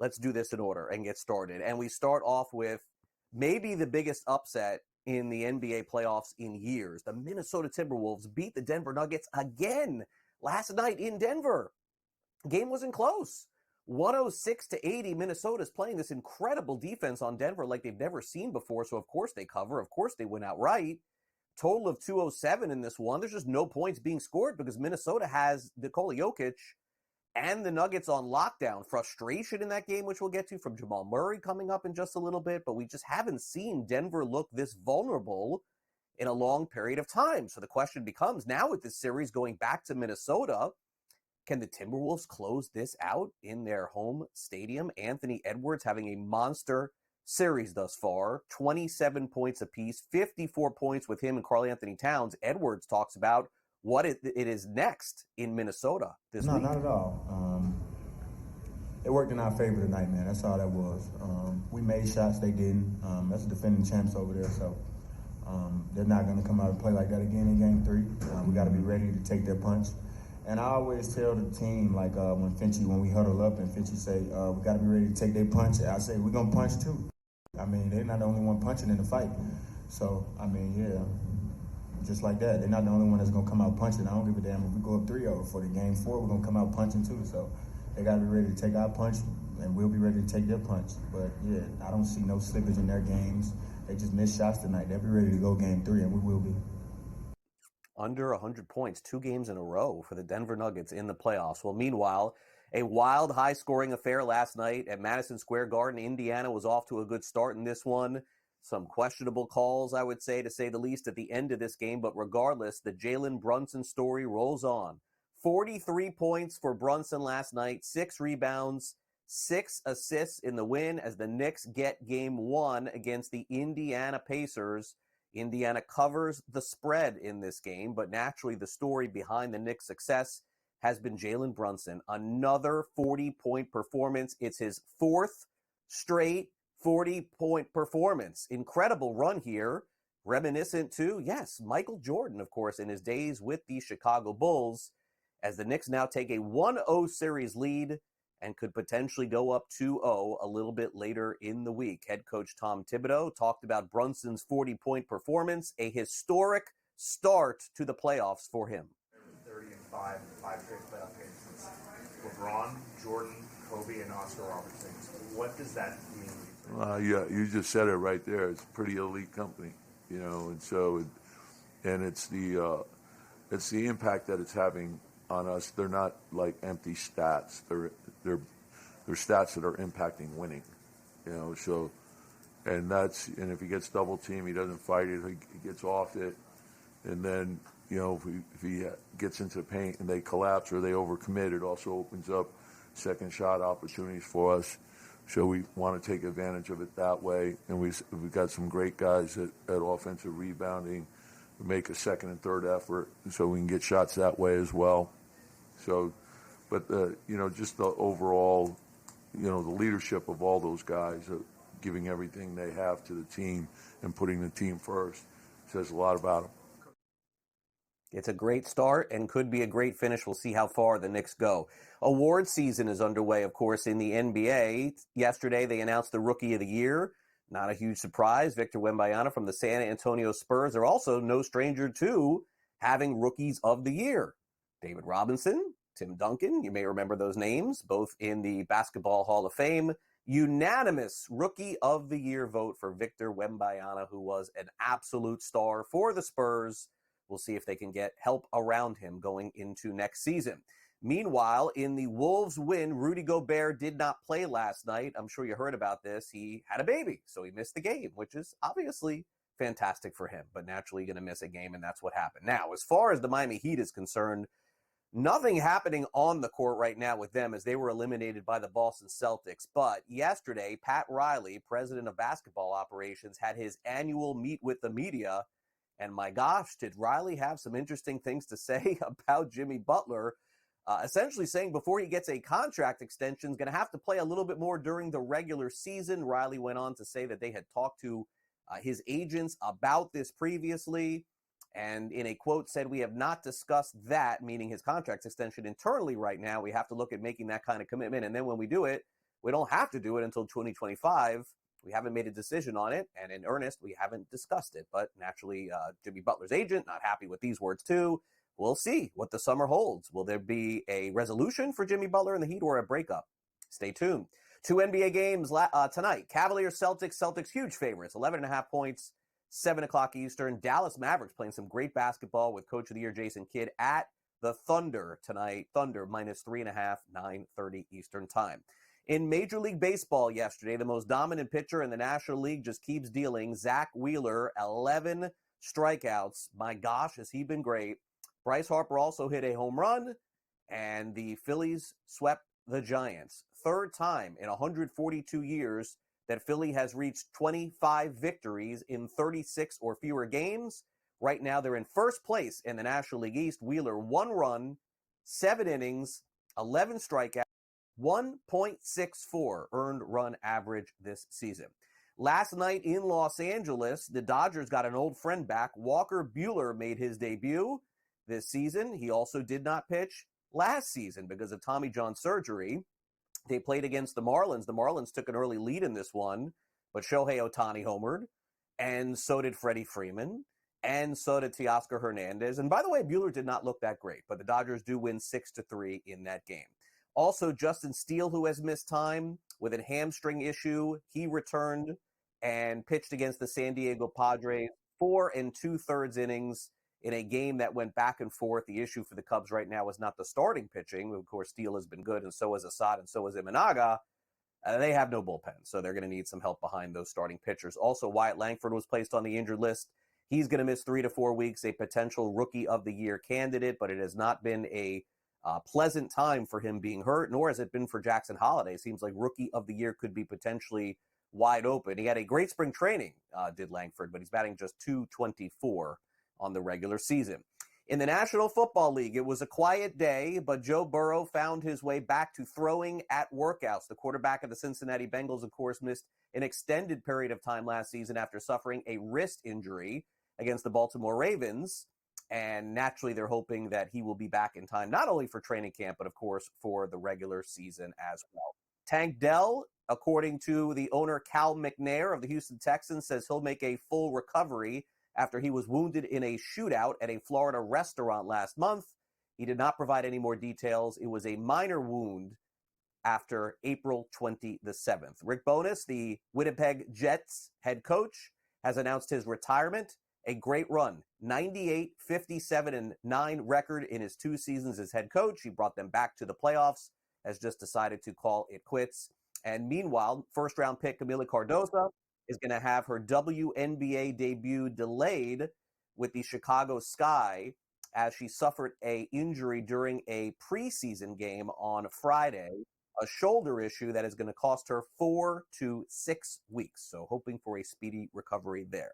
let's do this in order and get started. And we start off with maybe the biggest upset in the NBA playoffs in years. The Minnesota Timberwolves beat the Denver Nuggets again last night in Denver. Game wasn't close. 106-80. Minnesota's playing this incredible defense on Denver like they've never seen before. So, of course, they cover. Of course, they win outright. Total of 207 in this one. There's just no points being scored because Minnesota has Nikola Jokic and the Nuggets on lockdown. Frustration in that game, which we'll get to, from Jamal Murray coming up in just a little bit. But we just haven't seen Denver look this vulnerable in a long period of time. So the question becomes, now with this series going back to Minnesota, can the Timberwolves close this out in their home stadium? Anthony Edwards having a monster series thus far, 27 points apiece, 54 points with him and Karl-Anthony Towns. Edwards talks about what it is next in Minnesota this week. No, not at all. It worked in our favor tonight, man. That's all that was. We made shots, they didn't. That's the defending champs over there, so they're not going to come out and play like that again in Game 3. We got to be ready to take their punch. And I always tell the team, like when we huddle up and Finchie say, we got to be ready to take their punch, I say, we're going to punch too. I mean, they're not the only one punching in the fight. So, I mean, yeah, just like that. They're not the only one that's going to come out punching. I don't give a damn if we go up 3-0 for the Game 4, we're going to come out punching too. So they got to be ready to take our punch, and we'll be ready to take their punch. But, yeah, I don't see no slippage in their games. They just missed shots tonight. They'll be ready to go Game 3, and we will be. Under 100 points, 2 games in a row for the Denver Nuggets in the playoffs. Well, meanwhile, a wild, high-scoring affair last night at Madison Square Garden. Indiana was off to a good start in this one. Some questionable calls, I would say, to say the least, at the end of this game. But regardless, the Jalen Brunson story rolls on. 43 points for Brunson last night, 6 rebounds, 6 assists in the win as the Knicks get Game 1 against the Indiana Pacers. Indiana covers the spread in this game, but naturally the story behind the Knicks' success has been Jalen Brunson. Another 40-point performance. It's his 4th straight 40-point performance. Incredible run here. Reminiscent to, yes, Michael Jordan, of course, in his days with the Chicago Bulls, as the Knicks now take a 1-0 series lead and could potentially go up 2-0 a little bit later in the week. Head coach Tom Thibodeau talked about Brunson's 40-point performance, a historic start to the playoffs for him. 30-5 straight playoff games since LeBron, Jordan, Kobe, and Oscar Robertson. What does that mean? Yeah, you just said it right there. It's pretty elite company, and so, it's the impact that it's having on us. They're not like empty stats. They're stats that are impacting winning, So, and if he gets double teamed, he doesn't fight it. He gets off it, and then if he gets into the paint and they collapse or they overcommit, it also opens up second shot opportunities for us. So we want to take advantage of it that way. And we've got some great guys at offensive rebounding who make a second and third effort, so we can get shots that way as well. So, but just the overall, the leadership of all those guys, giving everything they have to the team and putting the team first, says a lot about them. It's a great start and could be a great finish. We'll see how far the Knicks go. Award season is underway, of course, in the NBA. Yesterday, they announced the Rookie of the Year. Not a huge surprise. Victor Wembanyama from the San Antonio Spurs. They're also no stranger to having Rookies of the Year. David Robinson, Tim Duncan, you may remember those names, both in the Basketball Hall of Fame. Unanimous Rookie of the Year vote for Victor Wembanyama, who was an absolute star for the Spurs. We'll see if they can get help around him going into next season. Meanwhile, in the Wolves win, Rudy Gobert did not play last night. I'm sure you heard about this. He had a baby, so he missed the game, which is obviously fantastic for him, but naturally going to miss a game, and that's what happened. Now, as far as the Miami Heat is concerned, nothing happening on the court right now with them as they were eliminated by the Boston Celtics. But yesterday, Pat Riley, president of basketball operations, had his annual meet with the media. And my gosh, did Riley have some interesting things to say about Jimmy Butler, essentially saying before he gets a contract extension, is going to have to play a little bit more during the regular season. Riley went on to say that they had talked to his agents about this previously, and in a quote said, "We have not discussed that," meaning his contract extension internally right now. We have to look at making that kind of commitment, and then when we do it, We don't have to do it until 2025. We haven't made a decision on it, and in earnest, we haven't discussed it. But naturally, Jimmy Butler's agent, not happy with these words too. We'll see what the summer holds. Will there be a resolution for Jimmy Butler and the Heat or a breakup? Stay tuned. 2 NBA games tonight. Cavaliers, Celtics. Celtics, huge favorites. 11.5 points, 7 o'clock Eastern. Dallas Mavericks playing some great basketball with Coach of the Year Jason Kidd at the Thunder tonight. Thunder minus 3.5, 9:30 Eastern time. In Major League Baseball yesterday, the most dominant pitcher in the National League just keeps dealing. Zach Wheeler, 11 strikeouts. My gosh, has he been great. Bryce Harper also hit a home run, and the Phillies swept the Giants. Third time in 142 years that Philly has reached 25 victories in 36 or fewer games. Right now, they're in first place in the National League East. Wheeler, 1 run, 7 innings, 11 strikeouts, 1.64 earned run average this season. Last night in Los Angeles, the Dodgers got an old friend back. Walker Buehler made his debut this season. He also did not pitch last season because of Tommy John surgery. They played against the Marlins. The Marlins took an early lead in this one, but Shohei Ohtani homered, and so did Freddie Freeman, and so did Teoscar Hernandez. And by the way, Buehler did not look that great, but the Dodgers do win 6-3 in that game. Also, Justin Steele, who has missed time with a hamstring issue, he returned and pitched against the San Diego Padres 4 2/3 innings in a game that went back and forth. The issue for the Cubs right now is not the starting pitching. Of course, Steele has been good, and so has Assad, and so has Imanaga. They have no bullpen, so they're going to need some help behind those starting pitchers. Also, Wyatt Langford was placed on the injured list. He's going to miss 3 to 4 weeks, a potential Rookie of the Year candidate, but it has not been a pleasant time for him being hurt, nor has it been for Jackson Holliday. It seems like Rookie of the Year could be potentially wide open. He had a great spring training, did Langford, but he's batting just .224 on the regular season. In the National Football League, it was a quiet day, but Joe Burrow found his way back to throwing at workouts. The quarterback of the Cincinnati Bengals, of course, missed an extended period of time last season after suffering a wrist injury against the Baltimore Ravens. And naturally, they're hoping that he will be back in time, not only for training camp, but of course, for the regular season as well. Tank Dell, according to the owner Cal McNair of the Houston Texans, says he'll make a full recovery after he was wounded in a shootout at a Florida restaurant last month. He did not provide any more details. It was a minor wound after April 27th. Rick Bowness, the Winnipeg Jets head coach, has announced his retirement. A great run, 98, 57-9 record in his 2 seasons as head coach. He brought them back to the playoffs, has just decided to call it quits. And meanwhile, first-round pick Camila Cardoso is going to have her WNBA debut delayed with the Chicago Sky as she suffered an injury during a preseason game on Friday, a shoulder issue that is going to cost her 4 to 6 weeks. So hoping for a speedy recovery there.